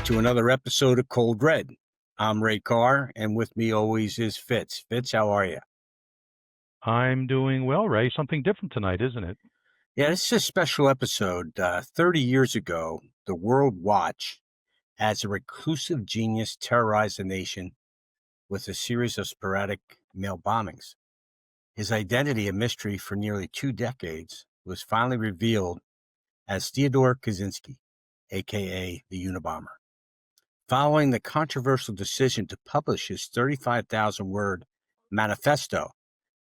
to another episode of Cold Red. I'm Ray Carr, and with me always is Fitz. Fitz, how are you? I'm doing well, Ray. Something different tonight, isn't it? Yeah, this is a special episode. 30 years ago, the World Watch, as a reclusive genius, terrorized the nation with a series of sporadic mail bombings. His identity, a mystery for nearly 2 decades, was finally revealed as Theodore Kaczynski, a.k.a. the Unabomber. Following the controversial decision to publish his 35,000-word manifesto,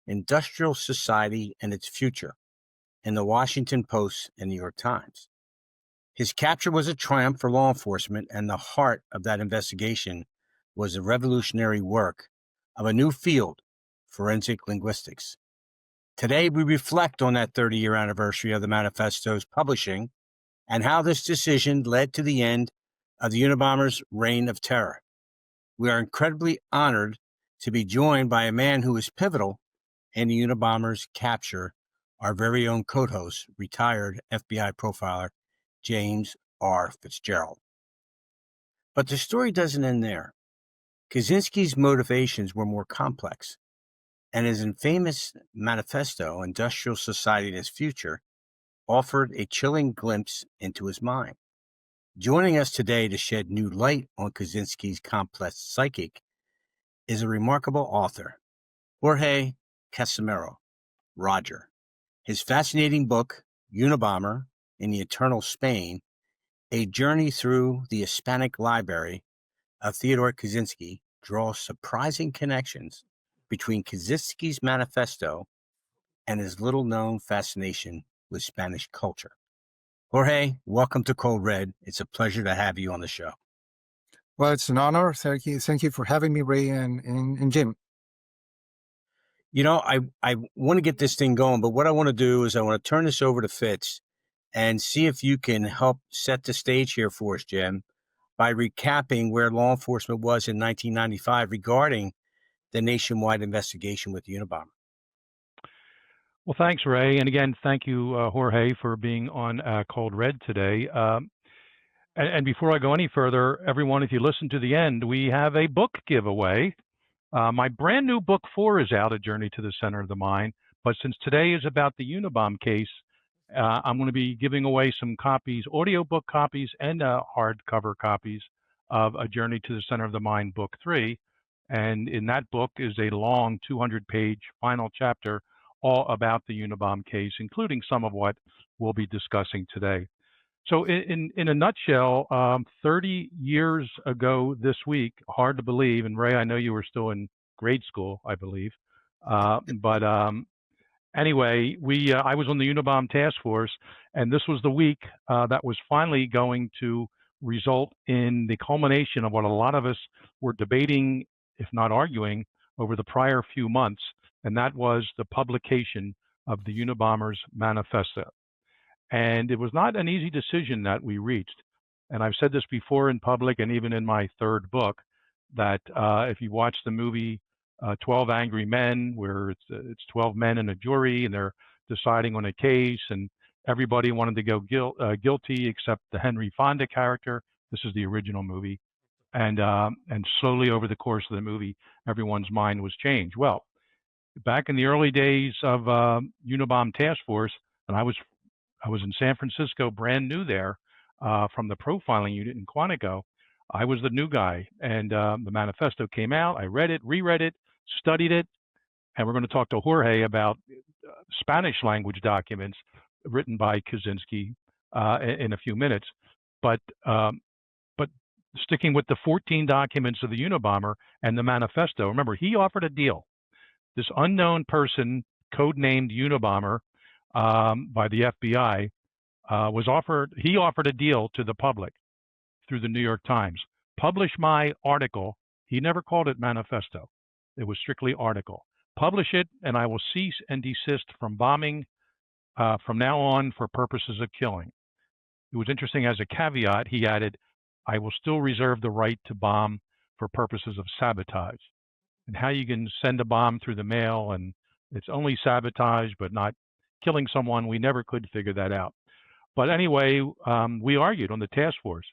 Industrial Society and Its Future, in the Washington Post and New York Times. His capture was a triumph for law enforcement, and the heart of that investigation was the revolutionary work of a new field, forensic linguistics. Today, we reflect on that 30-year anniversary of the manifesto's publishing and how this decision led to the end of the Unabomber's reign of terror. We are incredibly honored to be joined by a man who was pivotal in the Unabomber's capture, our very own co-host, retired FBI profiler, James R. Fitzgerald. But the story doesn't end there. Kaczynski's motivations were more complex, and his infamous manifesto, Industrial Society and Its Future, offered a chilling glimpse into his mind. Joining us today to shed new light on Kaczynski's complex psychic is a remarkable author, Jorge Casesmeiro Roger. His fascinating book, Unabomber in the Eternal Spain, A Journey Through the Hispanic Library of Theodore Kaczynski, draws surprising connections between Kaczynski's manifesto and his little-known fascination with Spanish culture. Jorge, welcome to Cold Red. It's a pleasure to have you on the show. Well, it's an honor. Thank you for having me, Ray and Jim. You know, I want to get this thing going, but what I want to do is I want to turn this over to Fitz and see if you can help set the stage here for us, Jim, by recapping where law enforcement was in 1995 regarding the nationwide investigation with the Unabomber. Well, thanks, Ray. And again, thank you, Jorge, for being on Cold Red today. And before I go any further, everyone, if you listen to the end, we have a book giveaway. My brand new book 4 is out, A Journey to the Center of the Mind. But since today is about the Unabomber case, I'm going to be giving away some copies, audiobook copies and hardcover copies of A Journey to the Center of the Mind, Book 3. And in that book is a long 200-page final chapter all about the Unabomber case, including some of what we'll be discussing today. So in a nutshell, 30 years ago this week, hard to believe, and Ray, I know you were still in grade school, I believe, anyway, I was on the Unabomber task force, and this was the week that was finally going to result in the culmination of what a lot of us were debating, if not arguing, over the prior few months, and that was the publication of the Unabomber's manifesto. And it was not an easy decision that we reached. And I've said this before in public and even in my third book, that if you watch the movie 12 Angry Men, where it's 12 men in a jury and they're deciding on a case, and everybody wanted to go guilty except the Henry Fonda character. This is the original movie. And slowly over the course of the movie, everyone's mind was changed. Well, back in the early days of Unabomber Task Force, and I was in San Francisco, brand new there, from the profiling unit in Quantico. I was the new guy, and the manifesto came out. I read it, reread it, studied it, and we're going to talk to Jorge about Spanish language documents written by Kaczynski in a few minutes. But sticking with the 14 documents of the Unabomber and the manifesto, remember, he offered a deal. This unknown person, codenamed Unabomber by the FBI, he offered a deal to the public through the New York Times. Publish my article. He never called it manifesto. It was strictly article. Publish it, and I will cease and desist from bombing from now on for purposes of killing. It was interesting, as a caveat, he added, I will still reserve the right to bomb for purposes of sabotage. And how you can send a bomb through the mail and it's only sabotage but not killing someone, we never could figure that out. But anyway, we argued on the task force.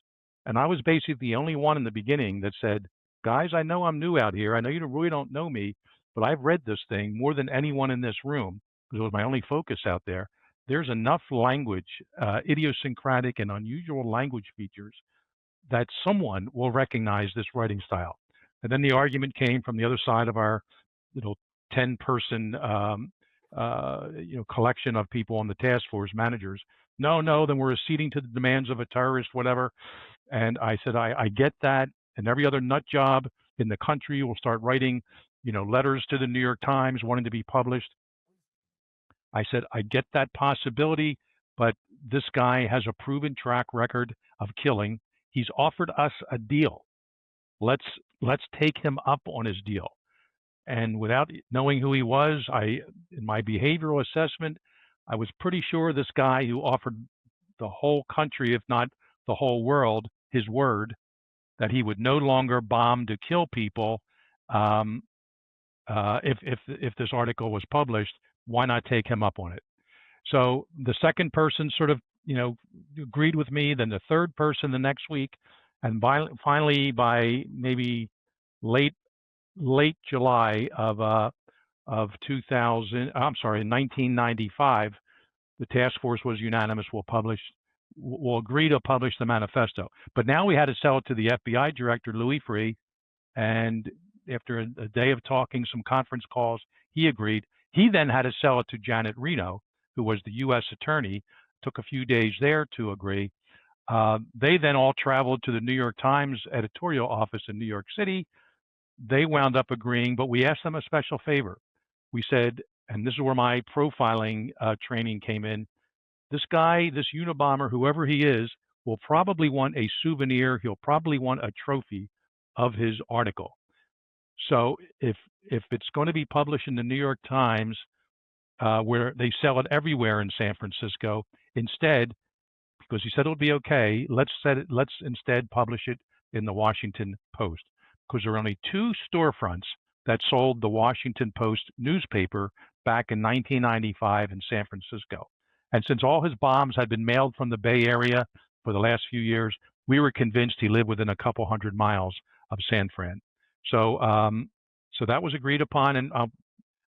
And I was basically the only one in the beginning that said, guys, I know I'm new out here. I know you really don't know me, but I've read this thing more than anyone in this room because it was my only focus out there. There's enough language, idiosyncratic and unusual language features that someone will recognize this writing style. And then the argument came from the other side of our little 10-person collection of people on the task force, managers. No, then we're acceding to the demands of a terrorist, whatever. And I said, I get that. And every other nut job in the country will start writing, letters to the New York Times wanting to be published. I said, I get that possibility, but this guy has a proven track record of killing. He's offered us a deal. Let's take him up on his deal. And without knowing who he was, in my behavioral assessment, I was pretty sure this guy who offered the whole country, if not the whole world, his word that he would no longer bomb to kill people. If this article was published, why not take him up on it? So the second person sort of agreed with me. Then the third person the next week, and finally by maybe late July of 1995, the task force was unanimous. We'll agree to publish the manifesto. But now we had to sell it to the FBI director, Louis Freeh, and after a day of talking, some conference calls, he agreed. He then had to sell it to Janet Reno, who was the U.S. attorney. Took a few days there to agree. They then all traveled to the New York Times editorial office in New York City. They wound up agreeing, but we asked them a special favor. We said, and this is where my profiling training came in, this guy, this Unabomber, whoever he is, will probably want a souvenir. He'll probably want a trophy of his article. So if it's going to be published in the New York Times, where they sell it everywhere in San Francisco, instead, because he said it would be okay, let's instead publish it in the Washington Post, because there were only 2 storefronts that sold the Washington Post newspaper back in 1995 in San Francisco. And since all his bombs had been mailed from the Bay Area for the last few years, we were convinced he lived within a couple hundred miles of San Fran. So that was agreed upon. And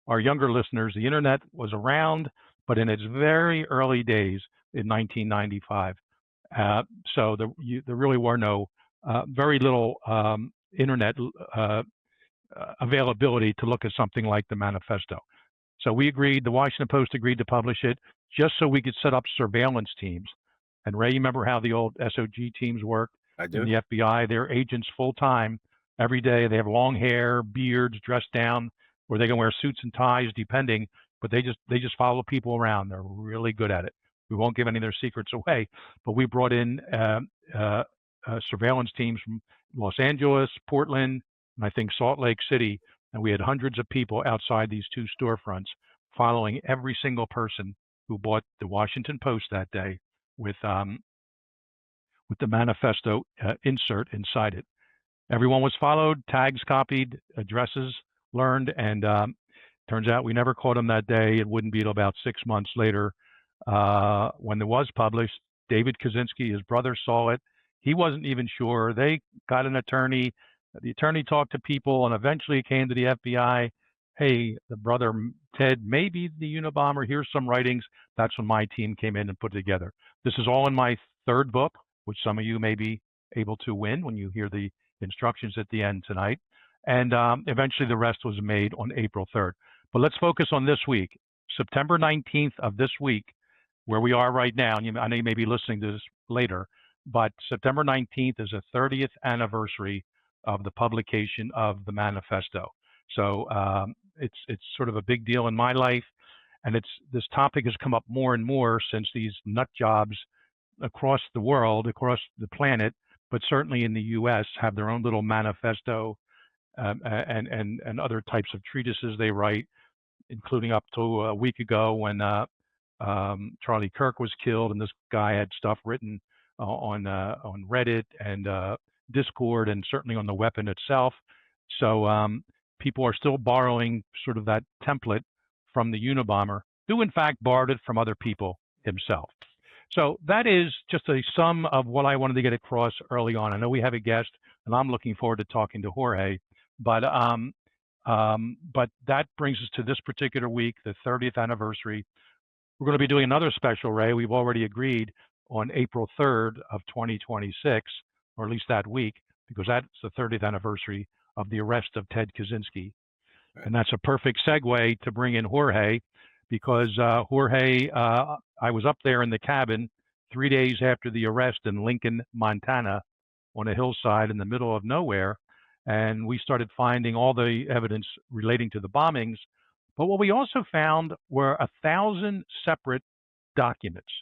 our younger listeners, the internet was around, but in its very early days in 1995. So there really were very little internet availability to look at something like the manifesto. So we agreed, the Washington Post agreed to publish it just so we could set up surveillance teams. And Ray, you remember how the old SOG teams worked? I do. In the FBI, they're agents full time. Every day they have long hair, beards, dressed down, or they can wear suits and ties depending, but they just follow people around. They're really good at it. We won't give any of their secrets away, but we brought in surveillance teams from Los Angeles, Portland, and I think Salt Lake City, and we had hundreds of people outside these 2 storefronts following every single person who bought the Washington Post that day with the manifesto insert inside it. Everyone was followed, tags copied, addresses learned, and turns out we never caught him that day. It wouldn't be till about 6 months later when it was published. David Kaczynski, his brother, saw it. He wasn't even sure. They got an attorney. The attorney talked to people, and eventually it came to the FBI. Hey, the brother Ted may be the Unabomber. Here's some writings. That's when my team came in and put it together. This is all in my 3rd book, which some of you may be able to win when you hear the instructions at the end tonight. And eventually the rest was made on April 3rd. But let's focus on this week, September 19th of this week, where we are right now. And I know you may be listening to this later, but September 19th is the 30th anniversary of the publication of the manifesto. So it's sort of a big deal in my life. And this topic has come up more and more since these nut jobs across the world, across the planet, but certainly in the U.S., have their own little manifesto and other types of treatises they write, including up to a week ago when Charlie Kirk was killed, and this guy had stuff written on Reddit and Discord, and certainly on the weapon itself. So people are still borrowing sort of that template from the Unabomber, who in fact borrowed it from other people himself. So that is just a sum of what I wanted to get across early on. I know we have a guest, and I'm looking forward to talking to Jorge, but that brings us to this particular week, the 30th anniversary. We're going to be doing another special, Ray. We've already agreed on April 3rd of 2026, or at least that week, because that's the 30th anniversary of the arrest of Ted Kaczynski. And that's a perfect segue to bring in Jorge, because Jorge, I was up there in the cabin 3 days after the arrest in Lincoln, Montana, on a hillside in the middle of nowhere. And we started finding all the evidence relating to the bombings. But what we also found were 1,000 separate documents.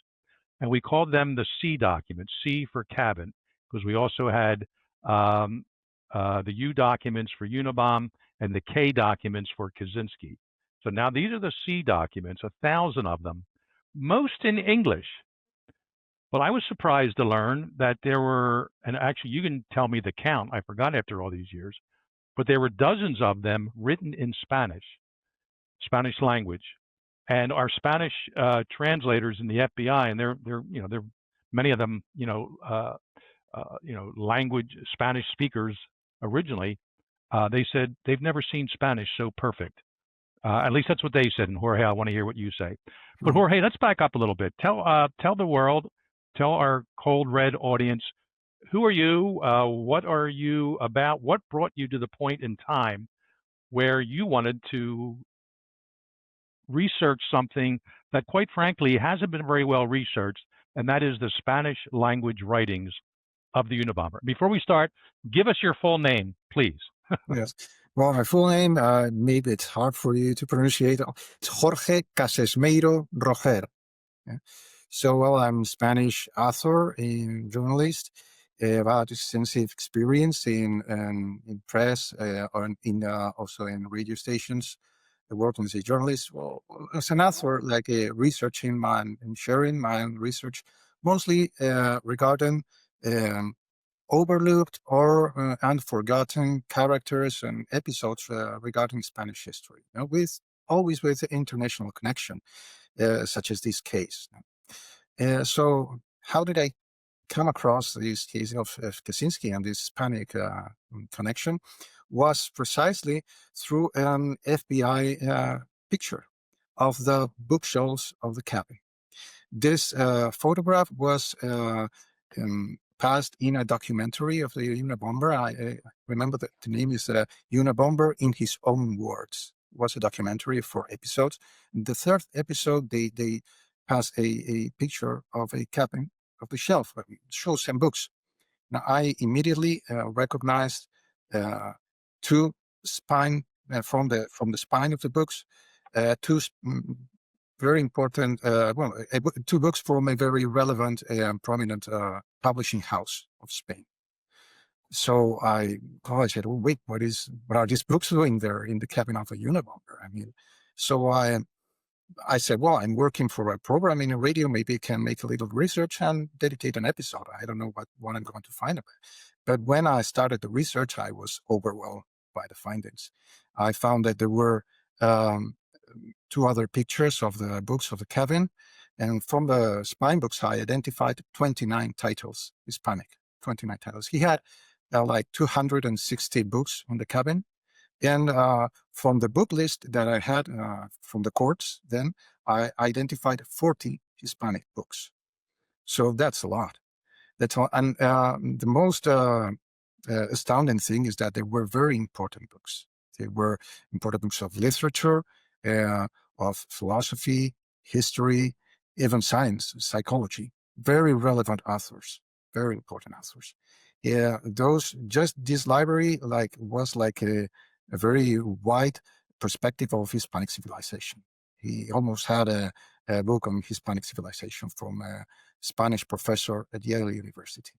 And we called them the C documents, C for cabin, because we also had the U documents for Unabomber and the K documents for Kaczynski. So now these are the C documents, 1,000 of them, most in English. But I was surprised to learn that there were, and actually you can tell me the count, I forgot after all these years, but there were dozens of them written in Spanish language. And our Spanish translators in the FBI, and they're many of them, language Spanish speakers originally, they said they've never seen Spanish so perfect. At least that's what they said. And Jorge, I want to hear what you say. But Jorge, let's back up a little bit. Tell the world, tell our Cold Red audience, who are you? What are you about? What brought you to the point in time where you wanted to research something that, quite frankly, hasn't been very well researched, and that is the Spanish language writings of the Unabomber? Before we start, give us your full name, please. Yes. Well, my full name, maybe it's hard for you to pronounce. It's Jorge Casesmeiro Roger. Yeah. So, well, I'm Spanish author and journalist. About extensive experience in press, also in radio stations. I work as a journalist. Well, as an author, like researching and sharing my own research, mostly regarding overlooked or unforgotten characters and episodes regarding Spanish history, always with international connection, such as this case. So how did I come across this case of Kaczynski and this Hispanic connection? Was precisely through an FBI picture of the bookshelves of the cabin. This photograph was passed in a documentary of the Unabomber. I remember that the name is Unabomber in His Own Words. It was a documentary for 4 episodes. In the 3rd episode, they passed a picture of a cabin of the shelf, shows some books. Now, I immediately recognized 2 spine from the spine of the books, 2 very important, 2 books from a very relevant and prominent publishing house of Spain. So I said, "Oh, wait, what are these books doing there in the cabin of a Unabomber?" So I said, well, I'm working for a program in a radio. Maybe I can make a little research and dedicate an episode. I don't know what I'm going to find about. But when I started the research, I was overwhelmed by the findings. I found that there were 2 other pictures of the books of the cabin. And from the spine books, I identified 29 titles, Hispanic, 29 titles. He had like 260 books on the cabin. And from the book list that I had from the courts, then I identified 40 Hispanic books. So that's a lot. That's all. And the most astounding thing is that they were very important books. They were important books of literature, of philosophy, history, even science, psychology. Very relevant authors, very important authors. Yeah, this library was like a very wide perspective of Hispanic civilization. He almost had a book on Hispanic civilization from a Spanish professor at Yale University.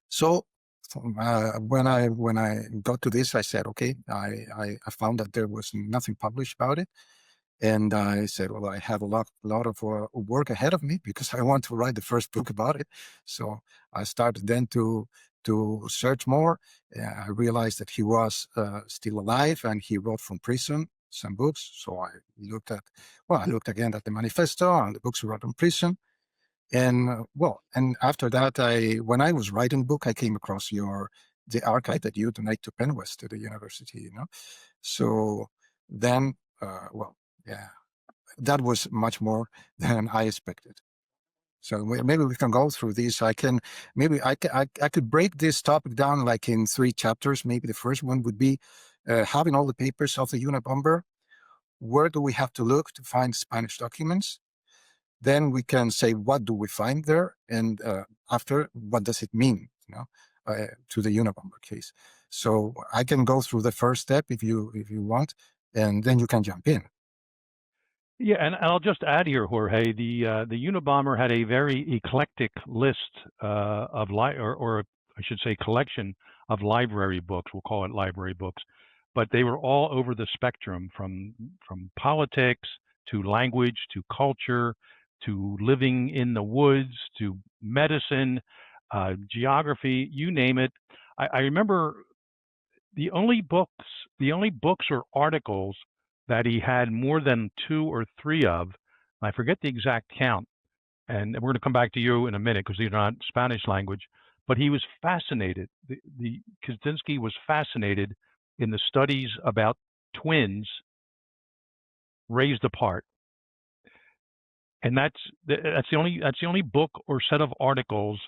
So when I got to this, I said, okay, I found that there was nothing published about it. And I said, well, I have a lot of work ahead of me because I want to write the first book about it. So I started then to search more. I realized that he was still alive and he wrote from prison some books. So I looked again at the manifesto and the books he wrote in prison. And and after that, when I was writing book, I came across the archive that you donate to Penn West to the university, So then, yeah, that was much more than I expected. So maybe we can go through these. I could break this topic down like in 3 chapters. Maybe the first one would be having all the papers of the Unabomber. Where do we have to look to find Spanish documents? Then we can say, what do we find there? And after, what does it mean, to the Unabomber case? So I can go through the first step if you want, and then you can jump in. Yeah, and I'll just add here, Jorge, the Unabomber had a very eclectic list of or I should say collection of library books. We'll call it library books, but they were all over the spectrum, from politics to language to culture to living in the woods to medicine, geography, you name it. I remember the only books or articles that he had more than 2 or 3 of, I forget the exact count, and we're going to come back to you in a minute because these are not Spanish language, but he was fascinated. The Kaczynski was fascinated in the studies about twins raised apart. And that's the only book or set of articles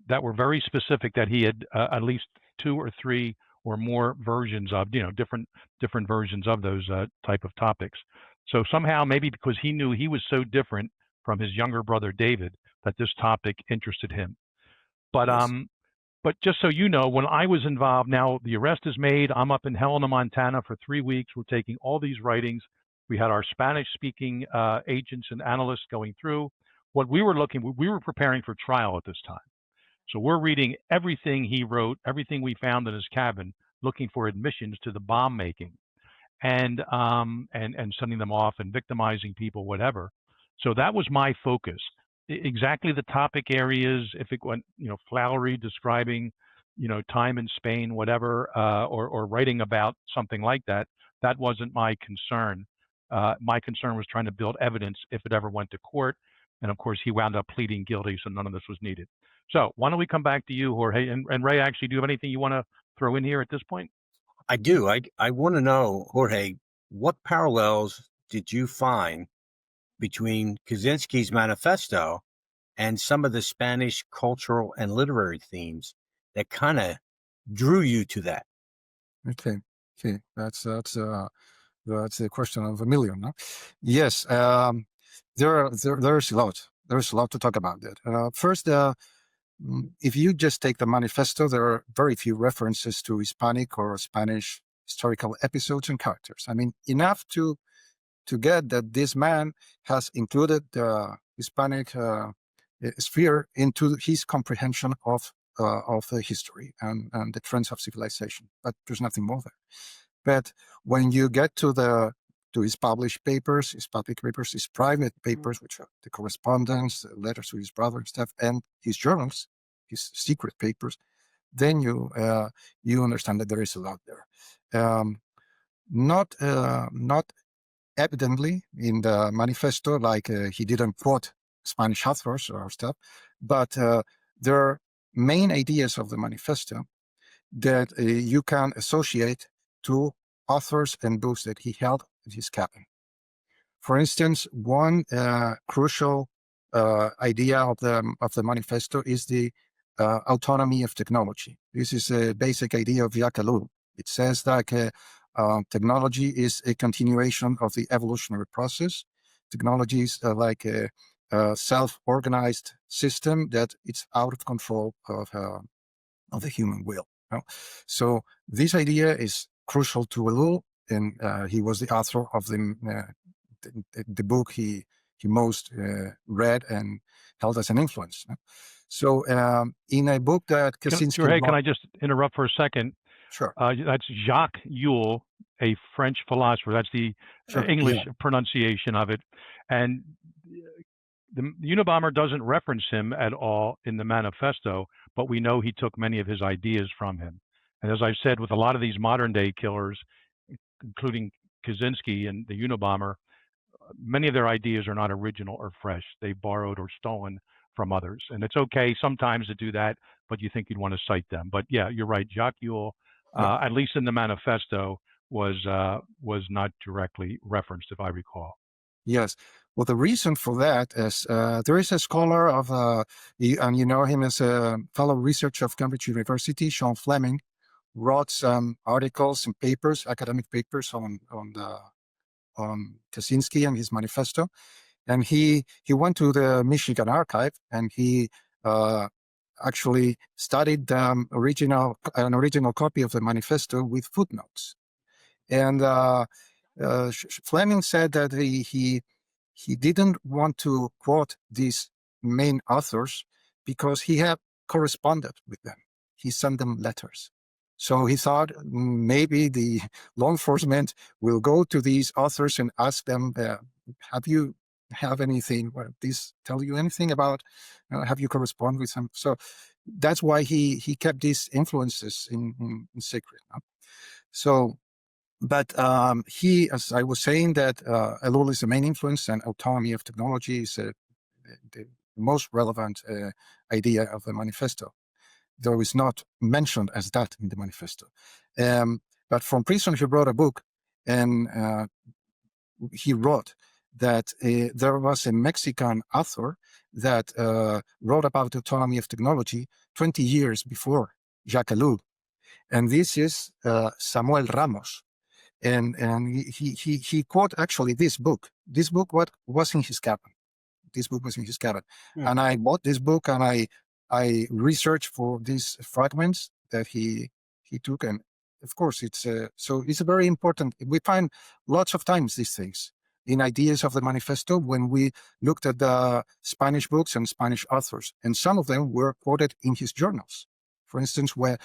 that were very specific that he had at least 2 or 3 or more versions of, different versions of those type of topics. So somehow, maybe because he knew he was so different from his younger brother David, that this topic interested him. But Yes. But just so you know, when I was involved, now the arrest is made. I'm up in Helena, Montana for 3 weeks. We're taking all these writings. We had our Spanish-speaking agents and analysts going through. What we were preparing for trial at this time. So we're reading everything he wrote, everything we found in his cabin, looking for admissions to the bomb making, and sending them off and victimizing people, whatever. So that was my focus. Exactly the topic areas, if it went, flowery, describing, time in Spain, whatever, or writing about something like that, that wasn't my concern. My concern was trying to build evidence if it ever went to court. And of course, he wound up pleading guilty, so none of this was needed. So why don't we come back to you, Jorge? And Ray, actually, do you have anything you want to throw in here at this point? I do. I want to know, Jorge, what parallels did you find between Kaczynski's manifesto and some of the Spanish cultural and literary themes that kind of drew you to that? Okay. That's the question of a million. No? Yes. There's a lot. There's a lot to talk about that. First, if you just take the manifesto, there are very few references to Hispanic or Spanish historical episodes and characters. I mean, enough to get that this man has included the Hispanic sphere into his comprehension of the history and the trends of civilization. But there's nothing more there. But when you get to his published papers, his public papers, his private papers, which are the correspondence, the letters to his brother and stuff, and his journals, his secret papers, then you understand that there is a lot there. Not evidently in the manifesto, like he didn't quote Spanish authors or stuff, but there are main ideas of the manifesto that you can associate to authors and books that he held at his cabin. For instance, one crucial idea of the manifesto is the autonomy of technology. This is a basic idea of Jacques Ellul. It says that technology is a continuation of the evolutionary process. Technology is like a self-organized system that it's out of control of the human will. So this idea is crucial to Ellul, and he was the author of the book he most read and held as an influence. So in a book that Kaczynski... Jorge, can I just interrupt for a second? Sure. That's Jacques Ellul, a French philosopher. That's the English pronunciation of it. And the Unabomber doesn't reference him at all in the manifesto, but we know he took many of his ideas from him. And as I've said, with a lot of these modern day killers, including Kaczynski and the Unabomber, many of their ideas are not original or fresh. They borrowed or stolen from others. And it's okay sometimes to do that, but you think you'd want to cite them. But yeah, you're right. Jacques Ellul, at least in the manifesto, was not directly referenced, if I recall. Yes. Well, the reason for that is there is a scholar of, and you know him as a fellow researcher of Cambridge University, Sean Fleming, wrote some articles and papers, academic papers on Kaczynski and his manifesto. And he went to the Michigan archive and he actually studied an original copy of the manifesto with footnotes. And Fleming said that he didn't want to quote these main authors because he had corresponded with them. He sent them letters. So he thought maybe the law enforcement will go to these authors and ask them, have anything, this tell you anything about, have you correspond with them? So that's why he kept these influences in secret. So, but he, as I was saying, that Ellul is the main influence, and autonomy of technology is the most relevant idea of the manifesto, though it's not mentioned as that in the manifesto. But from prison, he wrote a book, and he wrote that there was a Mexican author that wrote about the autonomy of technology 20 years before Jacques Ellul, and this is Samuel Ramos. And he quote actually this book. This book was in his cabin. This book was in his cabin, and I bought this book and I researched for these fragments that he took, and of course it's so it's a very important. We find lots of times these things in ideas of the manifesto when we looked at the Spanish books and Spanish authors, and some of them were quoted in his journals. For instance, where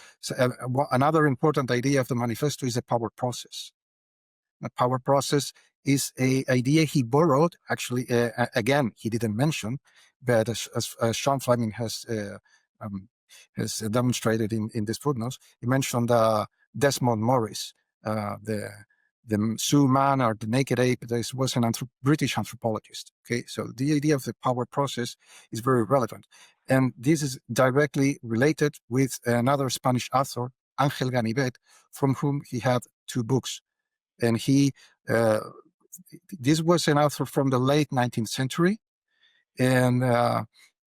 another important idea of the manifesto is the power process. The power process is an idea he borrowed, actually, again, he didn't mention, but as Sean Fleming has demonstrated in these footnotes, he mentioned Desmond Morris, the Sioux man or the naked ape. This was an British anthropologist. Okay, so the idea of the power process is very relevant. And this is directly related with another Spanish author, Ángel Ganivet, from whom he had two books. And this was an author from the late 19th century, and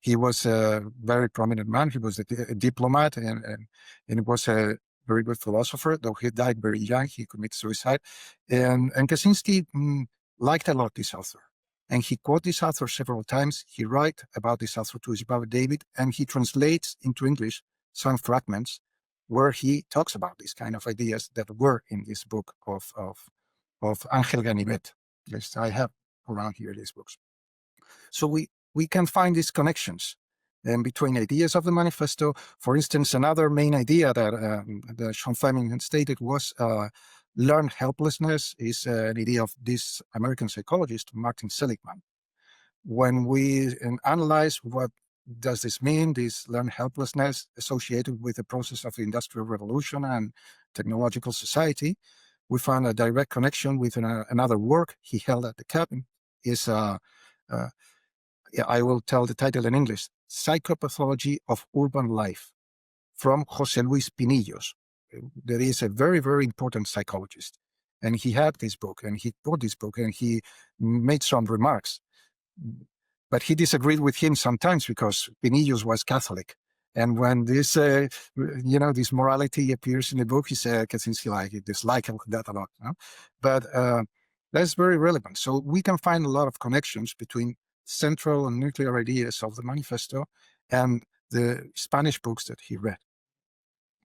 he was a very prominent man. He was a diplomat, and he was a very good philosopher, though he died very young. He committed suicide. And Kaczynski liked a lot this author, and he quoted this author several times. He wrote about this author to his brother David, and he translates into English some fragments where he talks about these kind of ideas that were in this book of Ángel Ganivet. Yes, I have around here these books. So we can find these connections between ideas of the manifesto. For instance, another main idea that Sean Fleming had stated was learned helplessness is an idea of this American psychologist, Martin Seligman. When we analyze what does this mean, this learned helplessness associated with the process of the Industrial Revolution and technological society, we found a direct connection with another work he held at the cabin. Is I will tell the title in English: Psychopathology of Urban Life, from José Luis Pinillos. There is a very, very important psychologist, and he had this book, and he bought this book, and he made some remarks. But he disagreed with him sometimes because Pinillos was Catholic. And when this, this morality appears in the book, he said, Kaczynski disliked that a lot. No? But that's very relevant. So we can find a lot of connections between central and nuclear ideas of the manifesto and the Spanish books that he read.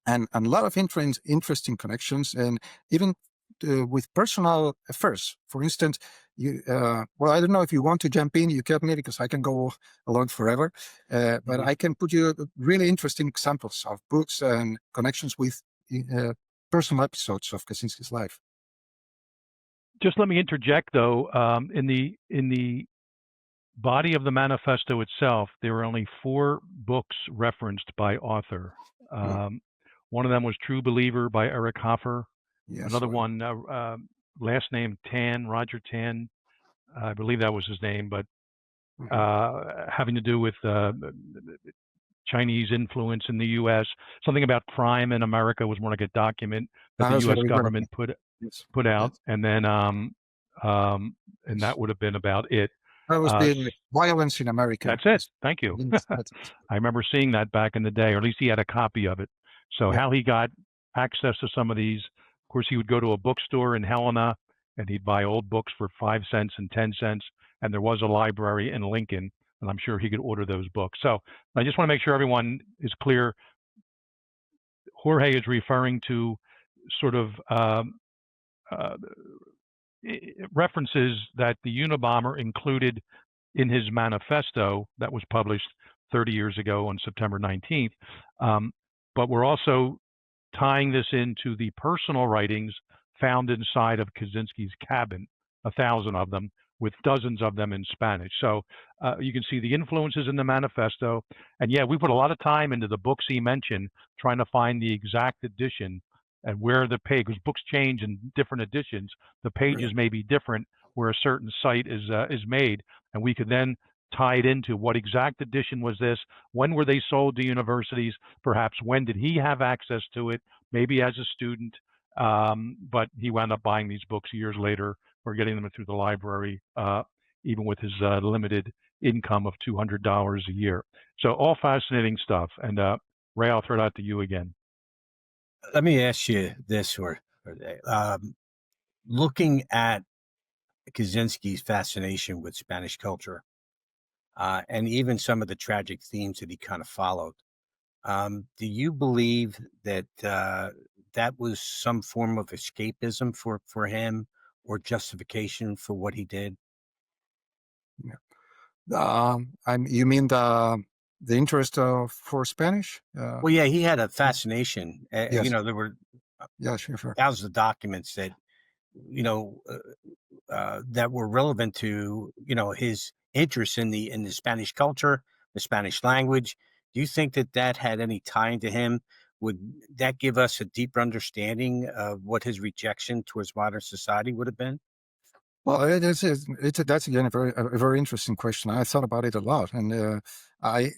And a lot of interesting connections, and even with personal affairs. For instance, I don't know if you want to jump in, you get me, because I can go along forever. But I can put you really interesting examples of books and connections with personal episodes of Kaczynski's life. Just let me interject, though. In the body of the manifesto itself, there are only 4 books referenced by author. One of them was True Believer by Eric Hoffer. Yes, another one, last name Tan, Roger Tan, I believe that was his name, but having to do with Chinese influence in the U.S. Something about crime in America was more like a document that the U.S. government put out, Yes. and then and that would have been about it. That was the violence in America. That's it. Thank you. I remember seeing that back in the day, or at least he had a copy of it. So how he got access to some of these, of course, he would go to a bookstore in Helena and he'd buy old books for 5 cents and 10 cents. And there was a library in Lincoln, and I'm sure he could order those books. So I just want to make sure everyone is clear. Jorge is referring to sort of references that the Unabomber included in his manifesto that was published 30 years ago on September 19th. But we're also tying this into the personal writings found inside of Kaczynski's cabin, 1,000 of them, with dozens of them in Spanish. So you can see the influences in the manifesto. And yeah, we put a lot of time into the books he mentioned, trying to find the exact edition and where the page, because books change in different editions, the pages may be different where a certain site is made. And we could then tie it into what exact edition was this, when were they sold to universities, perhaps when did he have access to it, maybe as a student, but he wound up buying these books years later or getting them through the library, even with his limited income of $200 a year. So all fascinating stuff. And Ray, I'll throw it out to you again. Let me ask you this, looking at Kaczynski's fascination with Spanish culture, and even some of the tragic themes that he kind of followed, do you believe that that was some form of escapism for him or justification for what he did? You mean the interest for Spanish? Well, yeah, he had a fascination. Yes. You know, there were sure. thousands of documents that, you know, that were relevant to, you know, his interest in the Spanish culture, the Spanish language. Do you think that that had any tie to him? Would that give us a deeper understanding of what his rejection towards modern society would have been? Well, that's again a very interesting question. I thought about it a lot, and I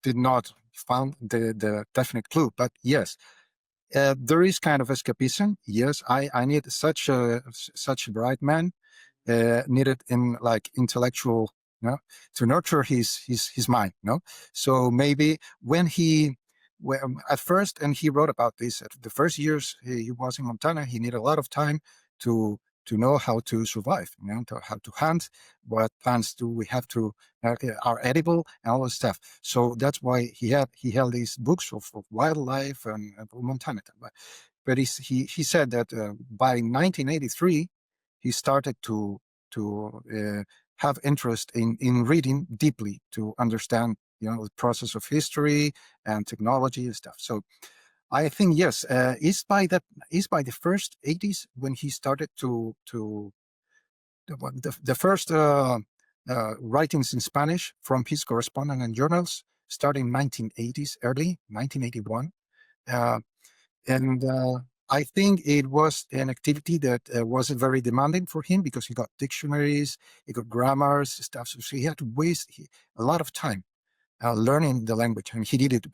did not find the definite clue. But yes, there is kind of escapism. Yes, I need such a bright man needed in like intellectual, you know, to nurture his mind. You know, so maybe when at first, and he wrote about this at the first years he was in Montana, he needed a lot of time to know how to survive, you know, how to hunt, what plants do we have to are edible, and all this stuff. So that's why he held these books of wildlife and Montana. But he said that by 1983 he started to have interest in reading deeply to understand, you know, the process of history and technology and stuff. So I think yes, it's by the first 80s when he started to the first writings in Spanish from his correspondence and journals starting 1980s, early 1981, and I think it was an activity that was very demanding for him because he got dictionaries, he got grammars, stuff. So he had to waste a lot of time learning the language, and he did it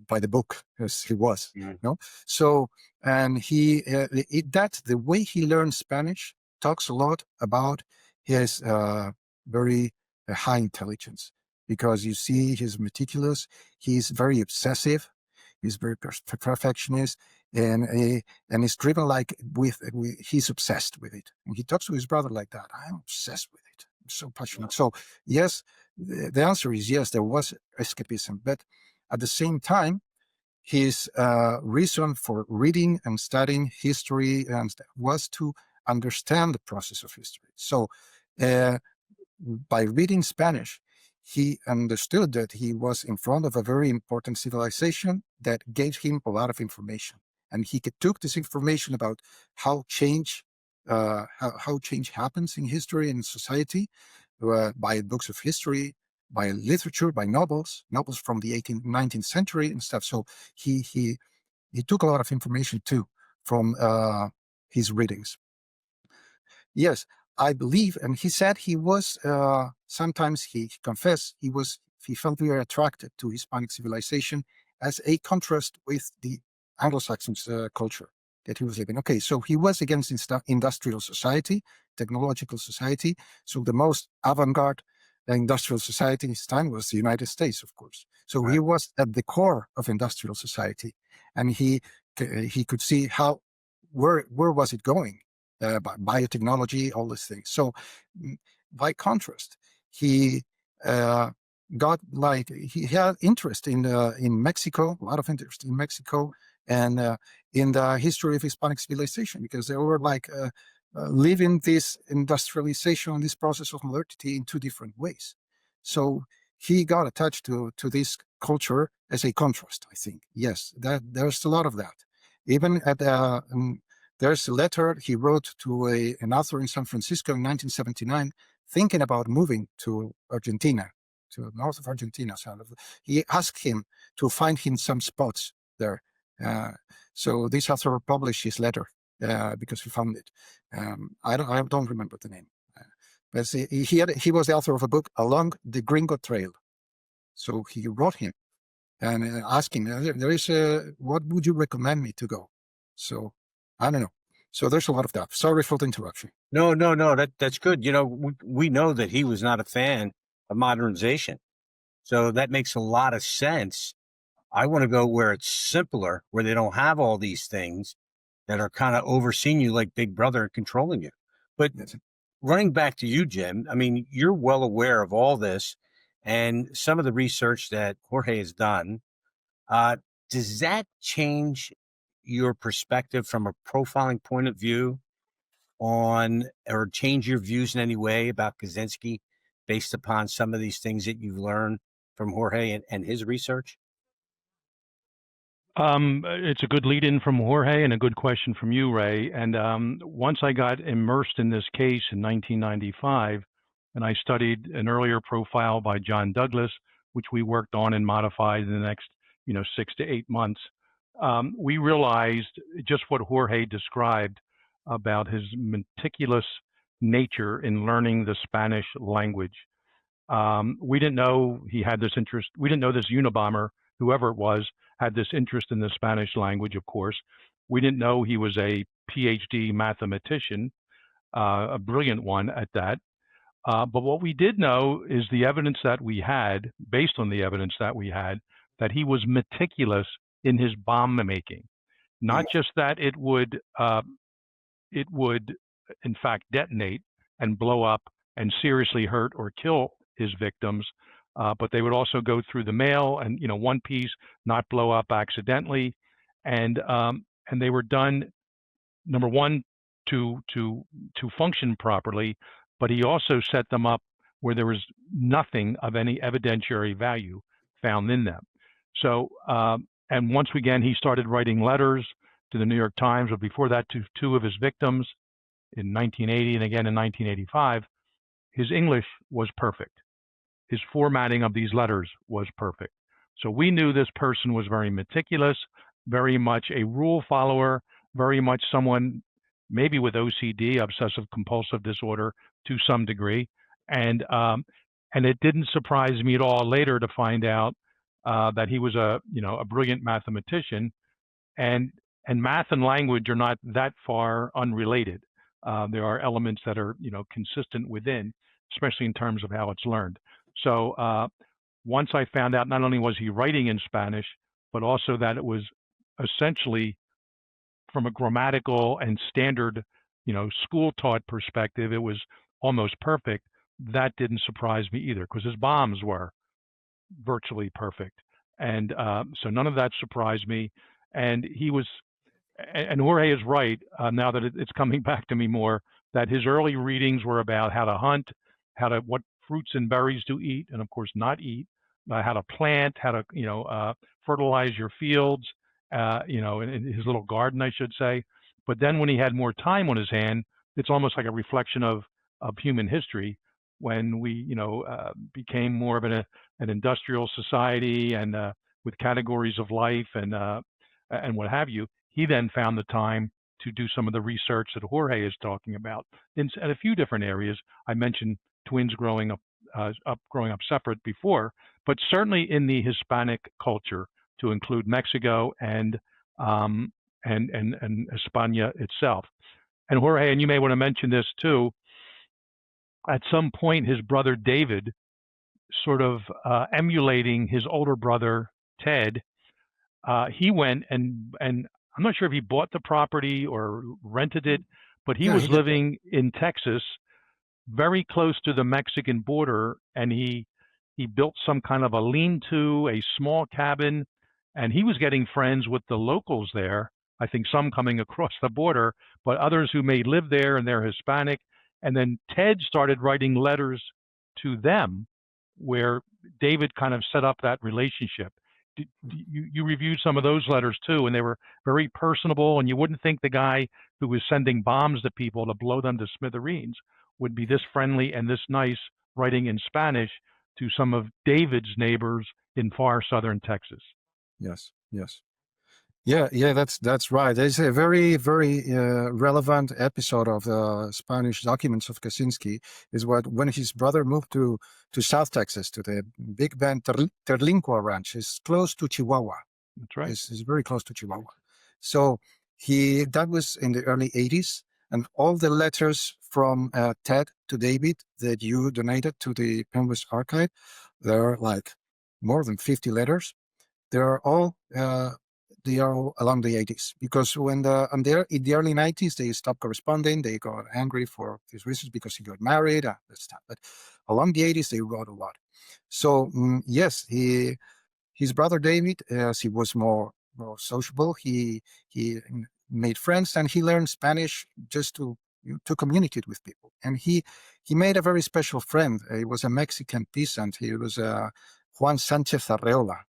by the book as he was, you know. So, and the way he learned Spanish talks a lot about his very high intelligence, because you see he's meticulous, he's very obsessive, he's very perfectionist, and he's driven like he's obsessed with it. And he talks to his brother like that. I'm obsessed with it. I'm so passionate. So yes, the answer is yes, there was escapism, but at the same time, his reason for reading and studying history was to understand the process of history. So by reading Spanish, he understood that he was in front of a very important civilization that gave him a lot of information. And he took this information about how change happens in history and society by books of history, by literature, by novels from the 18th, 19th century and stuff. So he took a lot of information too from his readings. Yes, I believe, and he said he was, sometimes he confessed he felt very attracted to Hispanic civilization as a contrast with the Anglo-Saxon culture that he was living. Okay, so he was against industrial society, technological society. So the most avant-garde industrial society in his time was the United States, of course. So he was at the core of industrial society, and he could see how where was it going, biotechnology, all these things. So by contrast, he got he had interest in Mexico, a lot of interest in Mexico, and in the history of Hispanic civilization, because they were living this industrialization, this process of modernity in two different ways. So he got attached to this culture as a contrast, I think. Yes, there's a lot of that. Even at there's a letter he wrote to an author in San Francisco in 1979, thinking about moving to Argentina, to the north of Argentina. So he asked him to find him some spots there. So this author published his letter because he found it. I don't remember the name, but he was the author of a book, Along the Gringo Trail. So he wrote him and asked him, there is what would you recommend me to go? So I don't know. So there's a lot of that. Sorry for the interruption. No, that's good. We know that he was not a fan of modernization. So that makes a lot of sense. I want to go where it's simpler, where they don't have all these things that are kind of overseeing you like Big Brother and controlling you. But running back to you, Jim, I mean, you're well aware of all this and some of the research that Jorge has done. Does that change your perspective from a profiling point of view on, or change your views in any way about Kaczynski based upon some of these things that you've learned from Jorge and his research? It's a good lead in from Jorge and a good question from you, Ray. And once I got immersed in this case in 1995, and I studied an earlier profile by John Douglas, which we worked on and modified in the next, 6 to 8 months, we realized just what Jorge described about his meticulous nature in learning the Spanish language. We didn't know he had this interest. We didn't know this Unabomber, whoever it was, had this interest in the Spanish language, of course. We didn't know he was a PhD mathematician, a brilliant one at that. But what we did know is the evidence that we had, based on the evidence that we had, that he was meticulous in his bomb making. Not just that it would in fact detonate and blow up and seriously hurt or kill his victims, but they would also go through the mail and one piece not blow up accidentally, and they were done, number one, to function properly, but he also set them up where there was nothing of any evidentiary value found in them. So and once again he started writing letters to the New York Times, or before that to two of his victims in 1980 and again in 1985. His English was perfect. His formatting of these letters was perfect. So we knew this person was very meticulous, very much a rule follower, very much someone maybe with OCD, obsessive compulsive disorder, to some degree. And it didn't surprise me at all later to find out that he was a brilliant mathematician, and math and language are not that far unrelated. There are elements that are consistent within, especially in terms of how it's learned. So once I found out not only was he writing in Spanish, but also that it was essentially from a grammatical and standard, school-taught perspective, it was almost perfect. That didn't surprise me either, because his bombs were virtually perfect, and so none of that surprised me. And Jorge is right, now that it's coming back to me more, that his early readings were about how to hunt, what fruits and berries to eat, and of course not eat, how to plant, how to fertilize your fields, in his little garden, I should say. But then when he had more time on his hand, it's almost like a reflection of human history, when we became more of an industrial society, and with categories of life and what have you. He then found the time to do some of the research that Jorge is talking about. In a few different areas, I mentioned twins growing up separate before, but certainly in the Hispanic culture, to include Mexico and España itself. And Jorge, and you may want to mention this too. At some point, his brother David, sort of emulating his older brother Ted, he went and I'm not sure if he bought the property or rented it, but he was living in Texas, very close to the Mexican border, and he built some kind of a lean-to, a small cabin, and he was getting friends with the locals there. I think some coming across the border, but others who may live there and they're Hispanic. And then Ted started writing letters to them, where David kind of set up that relationship. You reviewed some of those letters too, and they were very personable, and you wouldn't think the guy who was sending bombs to people to blow them to smithereens would be this friendly and this nice, writing in Spanish to some of David's neighbors in far southern Texas. Yes. Yeah, that's right. There's a very, very relevant episode of the Spanish documents of Kaczynski is when his brother moved to South Texas, to the Big Bend Terlincua Ranch. It's close to Chihuahua. That's right. It's very close to Chihuahua. So that was in the early 80s, and all the letters from Ted to David that you donated to the Penwest Archive, there are like more than 50 letters. They are all along the 80s, because in the early 90s, they stopped corresponding. They got angry for these reasons because he got married and that stuff. But along the 80s, they wrote a lot. So yes, his brother David, as he was more sociable, he made friends, and he learned Spanish just to communicate with people. And he made a very special friend. He was a Mexican peasant. He was Juan Sanchez Arreola.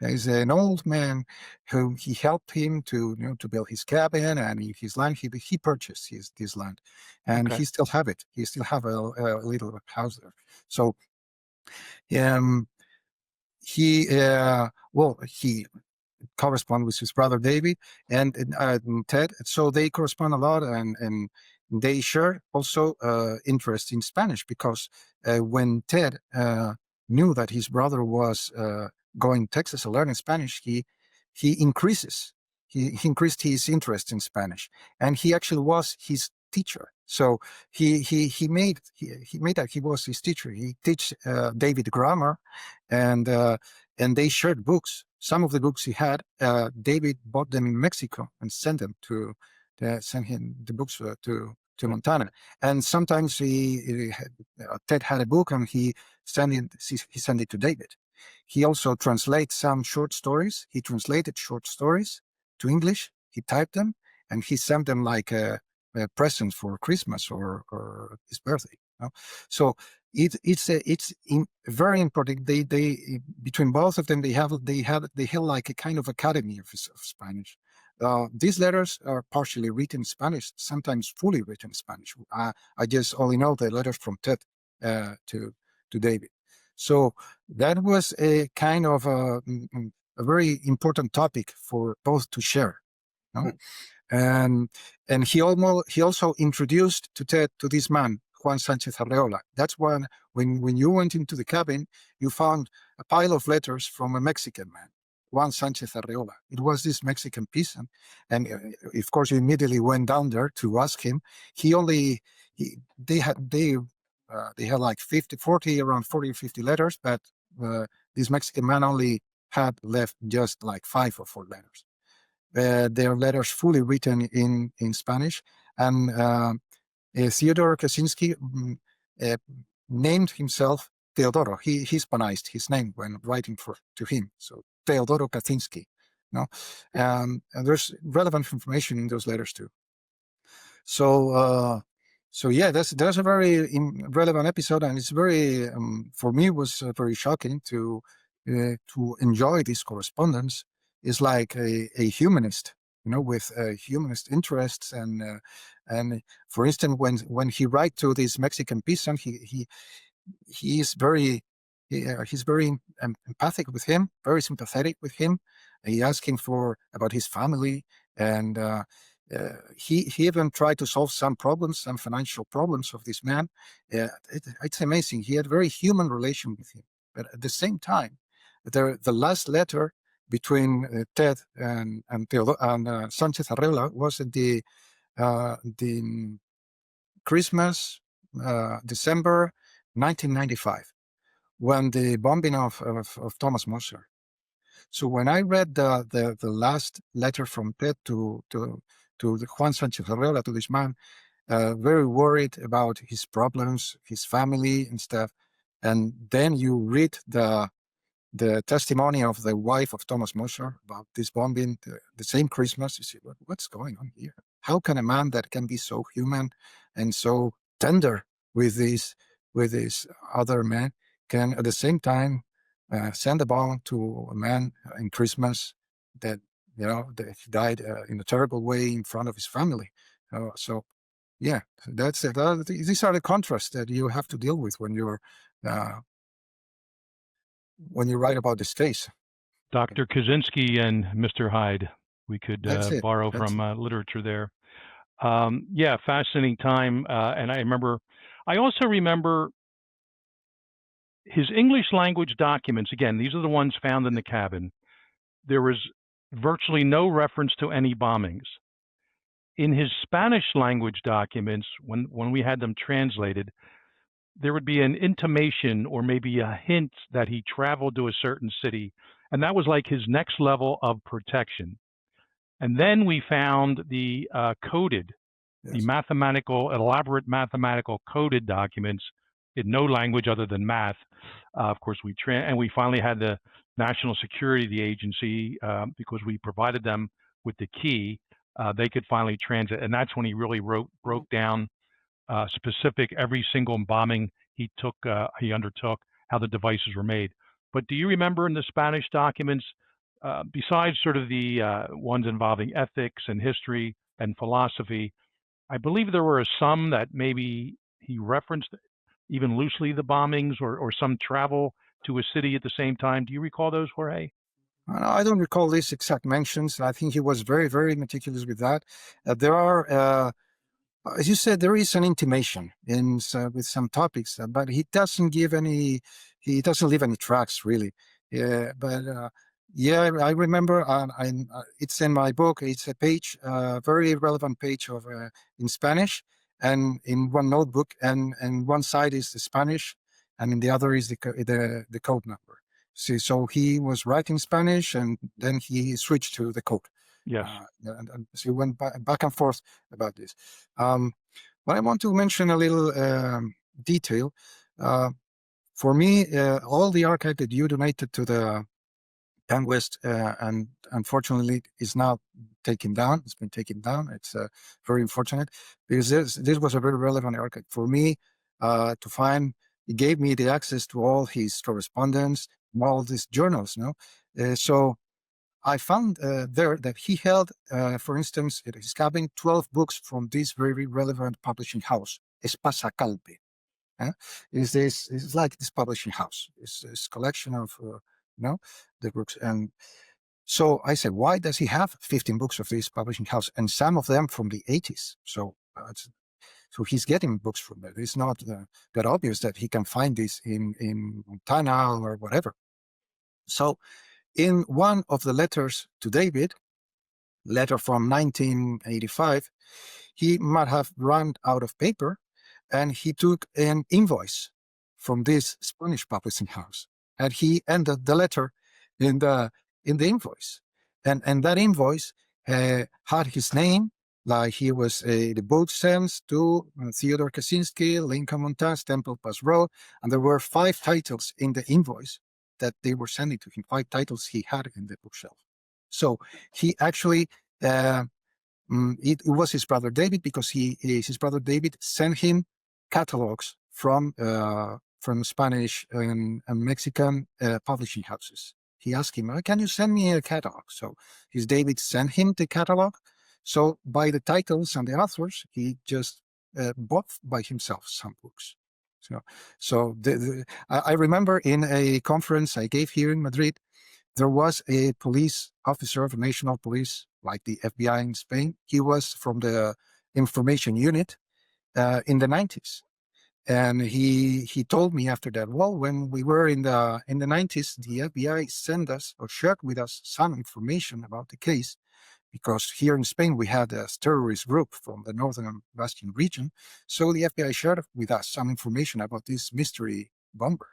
He's an old man who he helped him to build his cabin and his land. He purchased his land, and he still have it. He still have a little house there. So, he correspond with his brother David and Ted. So they correspond a lot, and they share also interest in Spanish, because when Ted knew that his brother was going to Texas to learn Spanish, he increased his interest in Spanish, and he actually was his teacher. So he made that he was his teacher. He teach David grammar, and they shared books. Some of the books he had, David bought them in Mexico and sent him the books to Montana. And sometimes Ted had a book and he sent it to David. He also translates some short stories. He translated short stories to English. He typed them, and he sent them like a present for Christmas or his birthday. So it's very important. They between both of them, they have like a kind of academy of Spanish. These letters are partially written in Spanish, sometimes fully written in Spanish. I just only know the letters from Ted to David. So that was a kind of a very important topic for both to share. And he also introduced to Ted to this man, Juan Sanchez Arreola. That's when you went into the cabin, you found a pile of letters from a Mexican man, Juan Sanchez Arreola. It was this Mexican peasant, and of course you immediately went down there to ask him. They had like 40 or 50 letters, but this Mexican man only had left just like 5 or 4 letters. Their letters fully written in Spanish, and Theodore Kaczynski named himself Teodoro. He Hispanized his name when writing to him. So Teodoro Kaczynski. And there's relevant information in those letters too. So yeah, that's a very relevant episode, and it's very for me was very shocking to enjoy this correspondence. It's like a humanist, with humanist interests, and for instance, when he write to this Mexican peasant, he's very empathic with him, very sympathetic with him. He asking about his family, and He even tried to solve some problems, some financial problems of this man. It's amazing. He had a very human relation with him. But at the same time, the last letter between Ted and Sanchez Arreola was at the Christmas, December 1995, when the bombing of Thomas Mosher. So when I read the last letter from Ted to Juan Sanchez Arreola, to this man, very worried about his problems, his family and stuff, and then you read the testimony of the wife of Thomas Mosher about this bombing the same Christmas, you see, what's going on here? How can a man that can be so human and so tender with this other man can at the same time send a bomb to a man in Christmas that that he died in a terrible way in front of his family? So yeah, that's it. These are the contrasts that you have to deal with when you write about this case. Dr. Kaczynski and Mr. Hyde, we could borrow from literature there. Yeah, fascinating time. And I also remember his English language documents. Again, these are the ones found in the cabin. There was virtually no reference to any bombings. In his Spanish language documents, when we had them translated, there would be an intimation or maybe a hint that he traveled to a certain city, and that was like his next level of protection. And then we found the coded, the elaborate mathematical coded documents in no language other than math. Of course, and we finally had the National Security Agency, because we provided them with the key, they could finally translate. And that's when he really broke down specific every single bombing he undertook, how the devices were made. But do you remember in the Spanish documents, besides sort of the ones involving ethics and history and philosophy, I believe there were some that maybe he referenced even loosely the bombings or some travel to a city at the same time. Do you recall those, Jorge? I don't recall these exact mentions. I think he was very, very meticulous with that. There are, as you said, there is an intimation with some topics, but he doesn't leave any tracks really. But I remember, it's in my book. It's a page, very relevant page of in Spanish, and in one notebook, and one side is the Spanish, and in the other is the code number. See, so he was writing Spanish, and then he switched to the code. Yes. And so he went back and forth about this. But I want to mention a little detail. For me, all the archive that you donated to the linguist, and unfortunately is now taken down. It's been taken down. It's very unfortunate, because this was a very relevant archive for me to find. It gave me the access to all his correspondence, all these journals. So I found there that he held, for instance, at his cabin, 12 books from this very relevant publishing house, Espasa Calpe. It's like this publishing house. It's this collection of the books. And so I said, why does he have 15 books of this publishing house, and some of them from the 80s? So he's getting books from there. It's not that obvious that he can find this in Montana or whatever. So in one of the letters to David, letter from 1985, he might have run out of paper, and he took an invoice from this Spanish publishing house, and he ended the letter in the invoice, and that invoice had his name, like he was the boat sends to Theodore Kaczynski, Lincoln, Montana, Temple Pass Road, and there were 5 titles in the invoice that they were sending to him, 5 titles he had in the bookshelf. So he actually, it was his brother David, because his brother David sent him catalogs from Spanish and Mexican publishing houses. He asked him, can you send me a catalog? So his David sent him the catalog. So by the titles and the authors, he just bought by himself some books. So I remember in a conference I gave here in Madrid, There was a police officer of the national police, like the FBI in Spain. He was from the information unit in the 90s. And he told me after that, well, when we were in the 90s, the FBI sent us or shared with us some information about the case, because here in Spain we had a terrorist group from the northern Bastion region. So the FBI shared with us some information about this mystery bomber.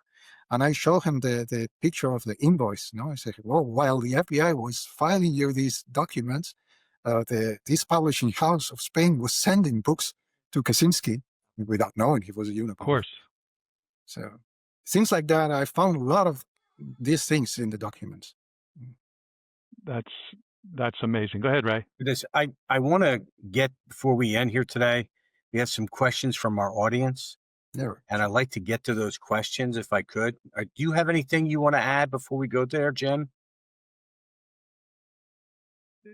And I showed him the picture of the invoice. I said, well, while the FBI was filing you these documents, this publishing house of Spain was sending books to Kaczynski without knowing he was a Unabomber. Of course. So things like that, I found a lot of these things in the documents. That's amazing. Go ahead, Ray. I want to get, before we end here today, we have some questions from our audience. Yeah. And I'd like to get to those questions if I could. Do you have anything you want to add before we go there, Jim?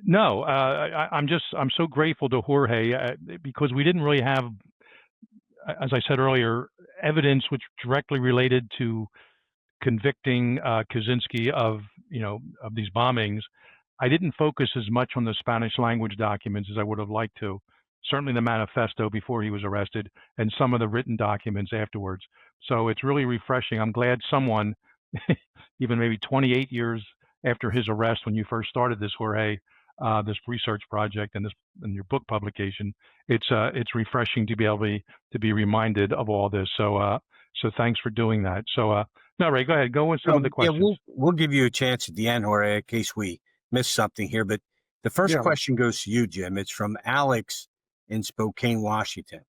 No, I'm so grateful to Jorge because we didn't really have, as I said earlier, evidence which directly related to convicting Kaczynski of these bombings. I didn't focus as much on the Spanish language documents as I would have liked to. Certainly the manifesto before he was arrested and some of the written documents afterwards. So it's really refreshing. I'm glad someone, even maybe 28 years after his arrest, when you first started this, Jorge, this research project and your book publication, it's refreshing to be able to be reminded of all this. So thanks for doing that. So no, Ray, go ahead. Go with some of the questions. Yeah, we'll give you a chance at the end, Jorge, in case we missed something here. But the first question goes to you, Jim. It's from Alex in Spokane, Washington.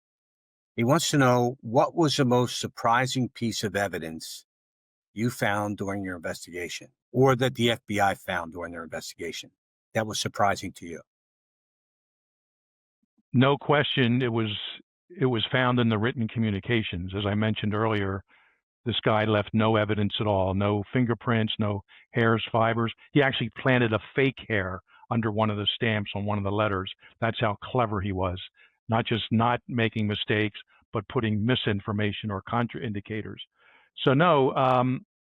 He wants to know, what was the most surprising piece of evidence you found during your investigation, or that the FBI found during their investigation, that was surprising to you? No question, it was found in the written communications. As I mentioned earlier, this guy left no evidence at all, no fingerprints, no hairs, fibers. He actually planted a fake hair under one of the stamps on one of the letters. That's how clever he was. Not just not making mistakes, but putting misinformation or contraindicators. So no,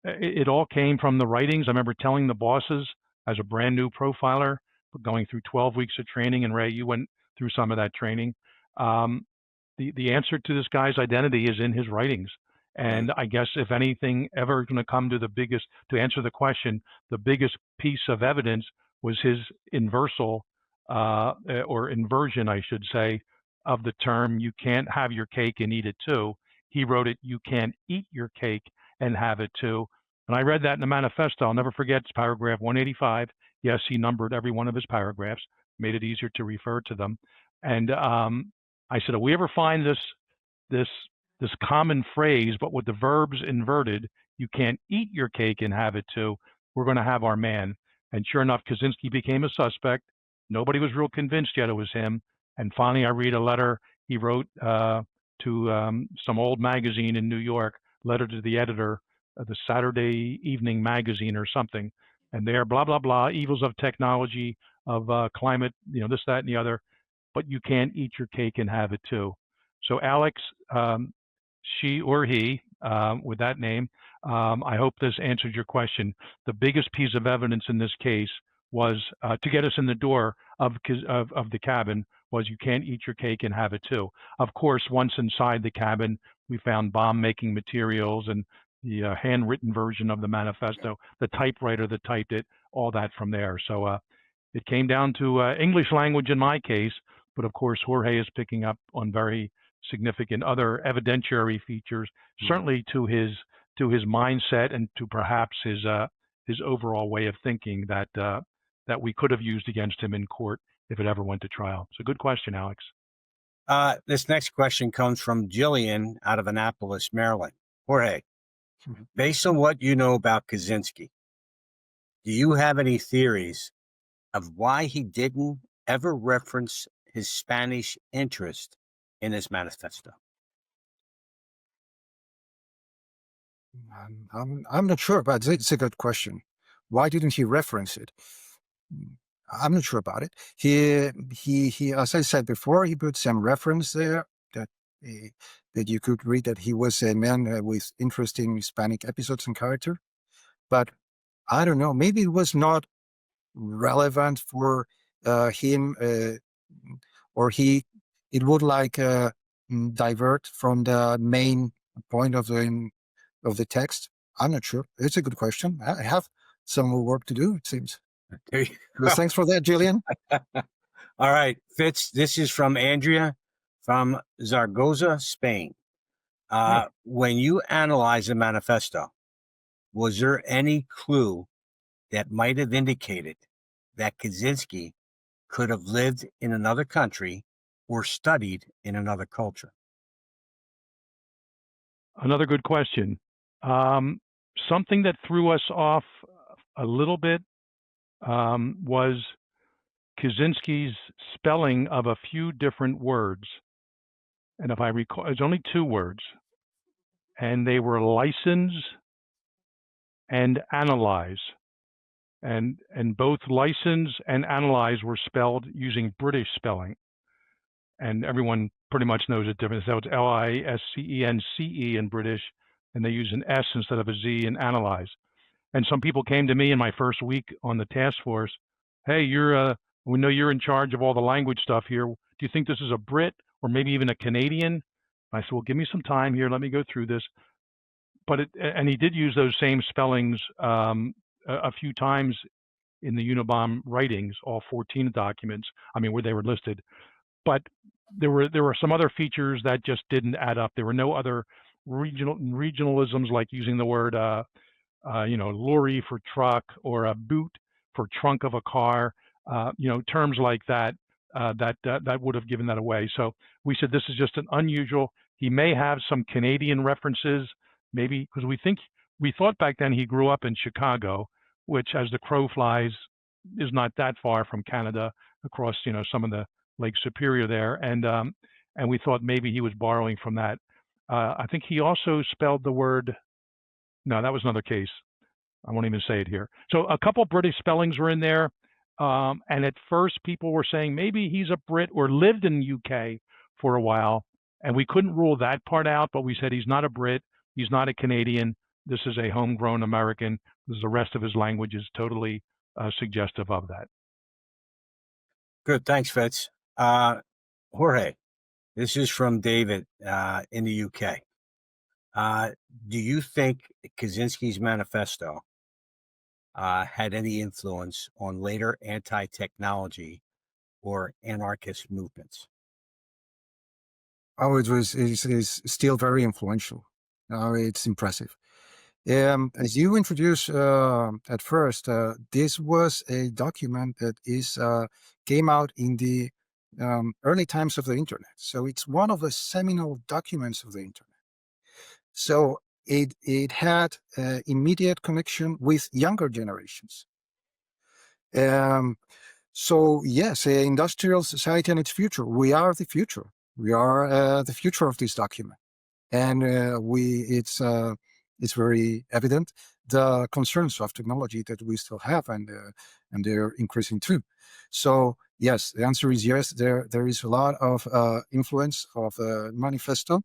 it all came from the writings. I remember telling the bosses, as a brand new profiler, going through 12 weeks of training, and Ray, you went through some of that training. The answer to this guy's identity is in his writings. And I guess if anything ever going to come to to answer the question, the biggest piece of evidence was his inversal or inversion, I should say, of the term, you can't have your cake and eat it too. He wrote it, you can't eat your cake and have it too. And I read that in the manifesto. I'll never forget, it's paragraph 185. Yes, he numbered every one of his paragraphs, made it easier to refer to them. And I said, if we ever find this common phrase, but with the verbs inverted, you can't eat your cake and have it too, we're going to have our man. And sure enough, Kaczynski became a suspect. Nobody was real convinced yet it was him. And finally, I read a letter he wrote to some old magazine in New York, letter to the editor of the Saturday Evening Magazine or something. And there, blah, blah, blah, evils of technology, of climate, this, that, and the other. But you can't eat your cake and have it too. So Alex, she or he, with that name, I hope this answered your question. The biggest piece of evidence in this case was to get us in the door of the cabin was you can't eat your cake and have it too. Of course, once inside the cabin, we found bomb-making materials and the handwritten version of the manifesto, the typewriter that typed it, all that from there. So it came down to English language in my case, but of course, Jorge is picking up on very significant other evidentiary features, certainly to his mindset and to perhaps his overall way of thinking that we could have used against him in court if it ever went to trial. So good question, Alex. This next question comes from Jillian out of Annapolis, Maryland. Jorge, based on what you know about Kaczynski, do you have any theories of why he didn't ever reference his Spanish interest in his manifesto? I'm not sure, but it's a good question. Why didn't he reference it? I'm not sure about it. He, as I said before, he put some reference there that you could read that he was a man with interesting Hispanic episodes and character. But I don't know, maybe it was not relevant for him, or it would like divert from the main point of the text. I'm not sure. It's a good question. I have some more work to do, it seems. There you Well, thanks for that, Jillian. All right, Fitz, this is from Andrea from Zaragoza, Spain. When you analyze the manifesto, was there any clue that might have indicated that Kaczynski could have lived in another country or studied in another culture? Another good question. Something that threw us off a little bit was Kaczynski's spelling of a few different words. And if I recall, it's only 2 words. And they were license and analyze. And both license and analyze were spelled using British spelling. And everyone pretty much knows the difference. So it's L-I-S-C-E-N-C-E in British, and they use an S instead of a Z in analyze. And some people came to me in my first week on the task force. Hey, we know you're in charge of all the language stuff here. Do you think this is a Brit or maybe even a Canadian? I said, well, give me some time here. Let me go through this. And he did use those same spellings a few times in the Unabomber writings, all 14 documents. I mean, where they were listed. But there were some other features that just didn't add up. There were no other regionalisms like using the word lorry for truck or a boot for trunk of a car. Terms like that that would have given that away. So we said this is just an unusual. He may have some Canadian references, maybe because we thought back then he grew up in Chicago, which as the crow flies is not that far from Canada across some of the Lake Superior there, and we thought maybe he was borrowing from that. I think he also spelled the word. No, that was another case. I won't even say it here. So a couple British spellings were in there, and at first people were saying maybe he's a Brit or lived in the UK for a while, and we couldn't rule that part out. But we said he's not a Brit, he's not a Canadian. This is a homegrown American. The rest of his language is totally suggestive of that. Good, thanks, Fitz. Jorge, this is from David in the UK. Do you think Kaczynski's manifesto had any influence on later anti-technology or anarchist movements? Oh, it's still very influential. It's impressive. As you introduced at first, this was a document that came out in the early times of the internet. So it's one of the seminal documents of the internet. So it had immediate connection with younger generations. So yes, industrial society and its future. We are the future. We are the future of this document, and it's very evident the concerns of technology that we still have, and they're increasing too. So yes, the answer is yes. There is a lot of influence of the manifesto,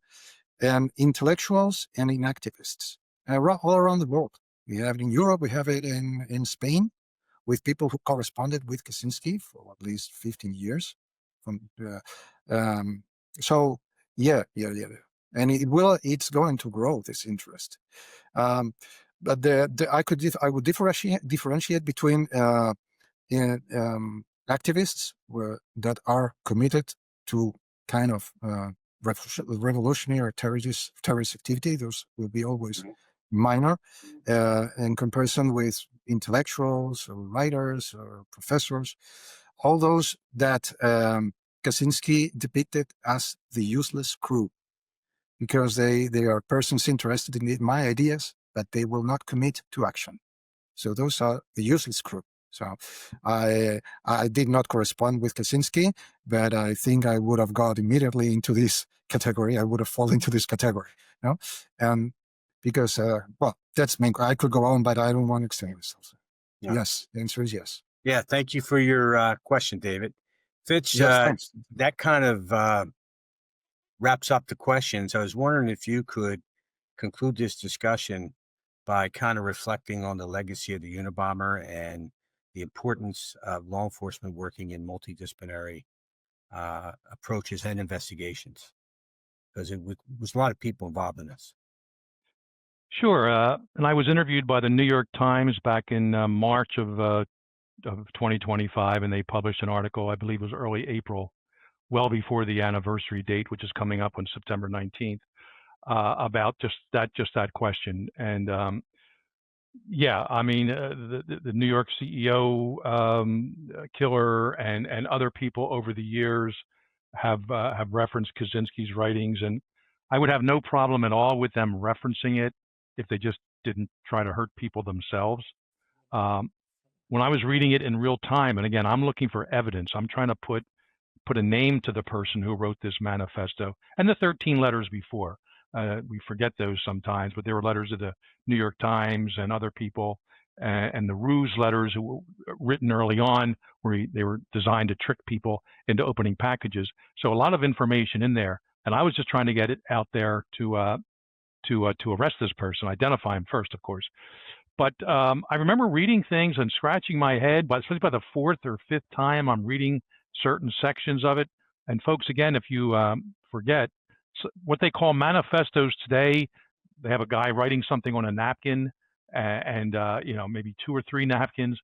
and intellectuals and in activists all around the world. We have it in Europe. We have it in Spain, with people who corresponded with Kaczynski for at least 15 years. So yeah, and it's going to grow, this interest. But I would differentiate between activists that are committed to kind of revolutionary or terrorist activity. Those will be always minor in comparison with intellectuals or writers or professors, all those that Kaczynski depicted as the useless crew, because they are persons interested in my ideas, but they will not commit to action. So those are the useless crew. So I did not correspond with Kaczynski, but I think I would have got immediately into this category. I would have fallen into this category, because that's me. I could go on, but I don't want to extend myself. Yeah. Yes, the answer is yes. Yeah, thank you for your question, David. Fitz, yes, that kind of wraps up the questions. I was wondering if you could conclude this discussion by kind of reflecting on the legacy of the Unabomber and the importance of law enforcement working in multidisciplinary approaches and investigations, because it was a lot of people involved in this. Sure. And I was interviewed by the New York Times back in March of 2025, and they published an article, I believe it was early April, well before the anniversary date, which is coming up on September 19th, about just that question. And yeah, I mean, the New York CEO killer and other people over the years have referenced Kaczynski's writings, and I would have no problem at all with them referencing it if they just didn't try to hurt people themselves. When I was reading it in real time, and again, I'm looking for evidence. I'm trying to put a name to the person who wrote this manifesto and the 13 letters before. We forget those sometimes, but there were letters to the New York Times and other people, and the ruse letters written early on, where they were designed to trick people into opening packages. So a lot of information in there, and I was just trying to get it out there to arrest this person, identify him first, of course. But I remember reading things and scratching my head, but especially by the fourth or fifth time I'm reading certain sections of it. And folks, again, if you forget, what they call manifestos today, they have a guy writing something on a napkin and maybe 2 or 3 napkins.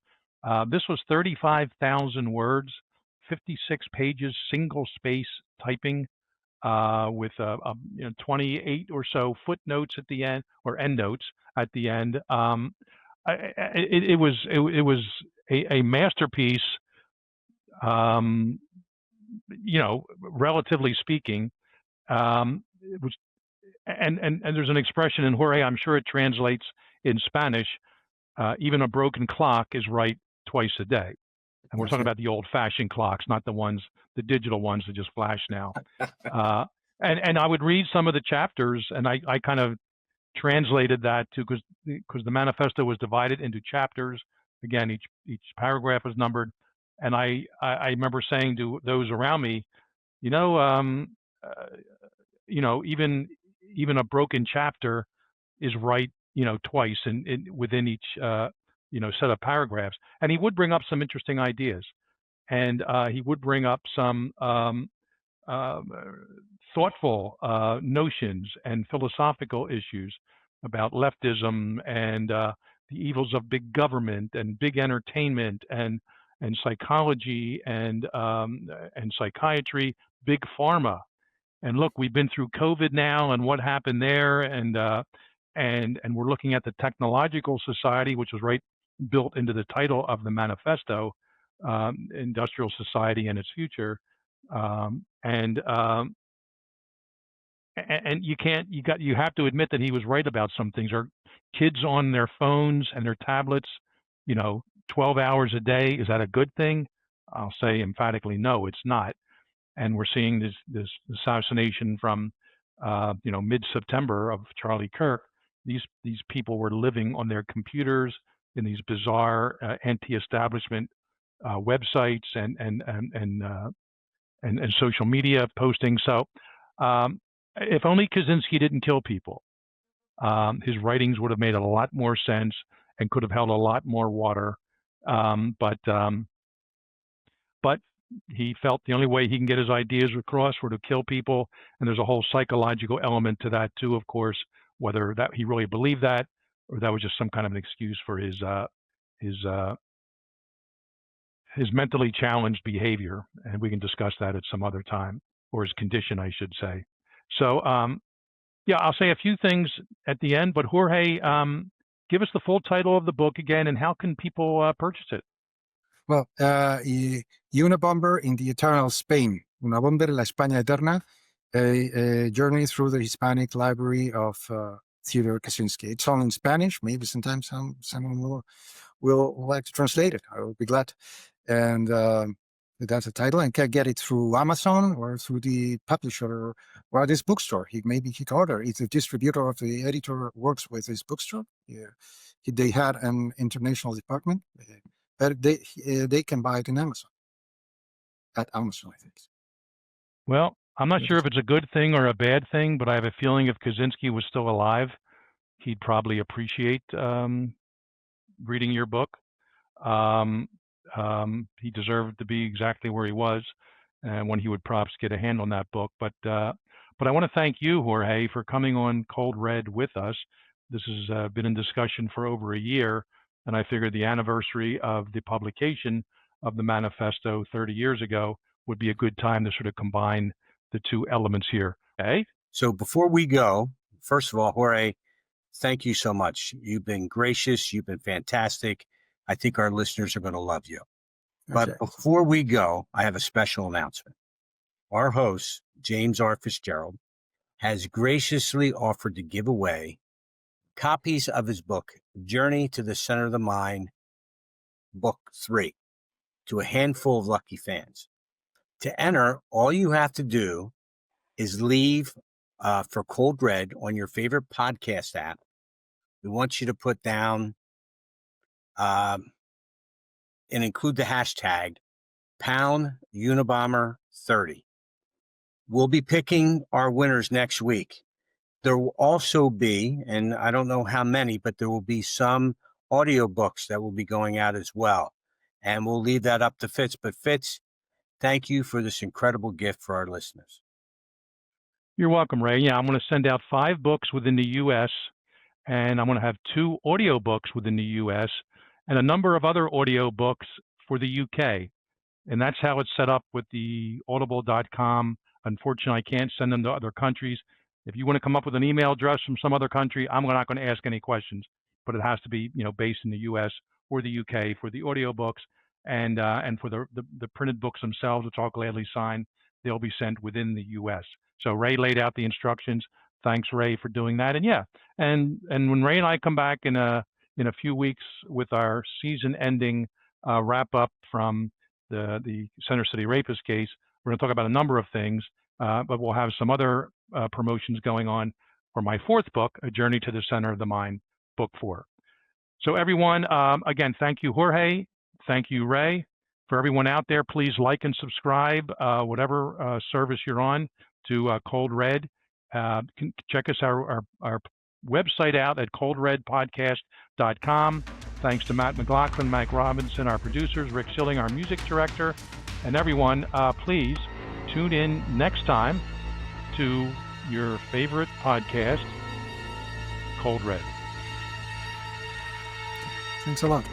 This was 35,000 words, 56 pages, single space typing, with 28 or so footnotes at the end, or endnotes at the end. It was a masterpiece, relatively speaking. It was, and there's an expression in Jorge, I'm sure it translates in Spanish, even a broken clock is right twice a day. And we're talking about the old-fashioned clocks, not the digital ones that just flash now. And I would read some of the chapters, and I kind of translated that to, because the manifesto was divided into chapters. Again, each paragraph was numbered, and I remember saying to those around me, even a broken chapter is right, twice within each set of paragraphs. And he would bring up some interesting ideas, and he would bring up some thoughtful notions and philosophical issues about leftism and the evils of big government and big entertainment and psychology and psychiatry, big pharma. And look, we've been through COVID now, and what happened there, and we're looking at the technological society, which was built into the title of the manifesto, industrial society and its future. And you have to admit that he was right about some things. Are kids on their phones and their tablets, 12 hours a day? Is that a good thing? I'll say emphatically no, it's not. And we're seeing this assassination from mid-September of Charlie Kirk. These people were living on their computers in these bizarre anti-establishment websites and social media postings. So if only Kaczynski didn't kill people, his writings would have made a lot more sense and could have held a lot more water. But he felt the only way he can get his ideas across were to kill people, and there's a whole psychological element to that too, of course, whether that he really believed that or that was just some kind of an excuse for his mentally challenged behavior, and we can discuss that at some other time, or his condition, I should say. So, yeah, I'll say a few things at the end, but Jorge, give us the full title of the book again, and how can people purchase it? Well, Unabomber in the Eternal Spain, Unabomber, La España Eterna, a journey through the Hispanic library of Theodore Kaczynski. It's all in Spanish. Maybe sometimes someone will like to translate it. I will be glad. And that's the title, and can get it through Amazon or through the publisher or this bookstore. Maybe he can order. If the distributor of the editor works with this bookstore, they had an international department. But they can buy it in Amazon. At Amazon, I think. Well, I'm not sure if it's a good thing or a bad thing, but I have a feeling if Kaczynski was still alive, he'd probably appreciate reading your book. He deserved to be exactly where he was, and when he would perhaps get a hand on that book. But I want to thank you, Jorge, for coming on Cold Red with us. This has been in discussion for over a year, and I figured the anniversary of the publication of the manifesto 30 years ago would be a good time to sort of combine the two elements here. Okay? So before we go, first of all, Jorge, thank you so much. You've been gracious. You've been fantastic. I think our listeners are going to love you. But Okay. before we go, I have a special announcement. Our host, James R. Fitzgerald, has graciously offered to give away copies of his book, Journey to the Center of the Mind, Book 3, to a handful of lucky fans. To enter, all you have to do is leave for Cold Red on your favorite podcast app. We want you to put down and include the hashtag #Unabomber30. We'll be picking our winners next week. There will also be, and I don't know how many, but there will be some audiobooks that will be going out as well. And we'll leave that up to Fitz. But Fitz, thank you for this incredible gift for our listeners. You're welcome, Ray. Yeah, I'm going to send out 5 books within the U.S., and I'm going to have 2 audiobooks within the U.S., and a number of other audiobooks for the U.K. And that's how it's set up with the audible.com. Unfortunately, I can't send them to other countries. If you want to come up with an email address from some other country, I'm not going to ask any questions, but it has to be, based in the U.S. or the U.K. for the audiobooks, and for the printed books themselves, which I'll gladly sign. They'll be sent within the U.S. So Ray laid out the instructions. Thanks, Ray, for doing that. And yeah, and when Ray and I come back in a few weeks with our season-ending wrap up from the Center City Rapist case, we're going to talk about a number of things, but we'll have some other promotions going on for my 4th book, A Journey to the Center of the Mind, Book 4. So everyone, again, thank you, Jorge. Thank you, Ray. For everyone out there, please like and subscribe, whatever service you're on, to Cold Red. Check us our website out at ColdRedPodcast.com. Thanks to Matt McLaughlin, Mike Robinson, our producers, Rick Silling, our music director, and everyone, please tune in next time to your favorite podcast, Cold Red. Thanks a lot.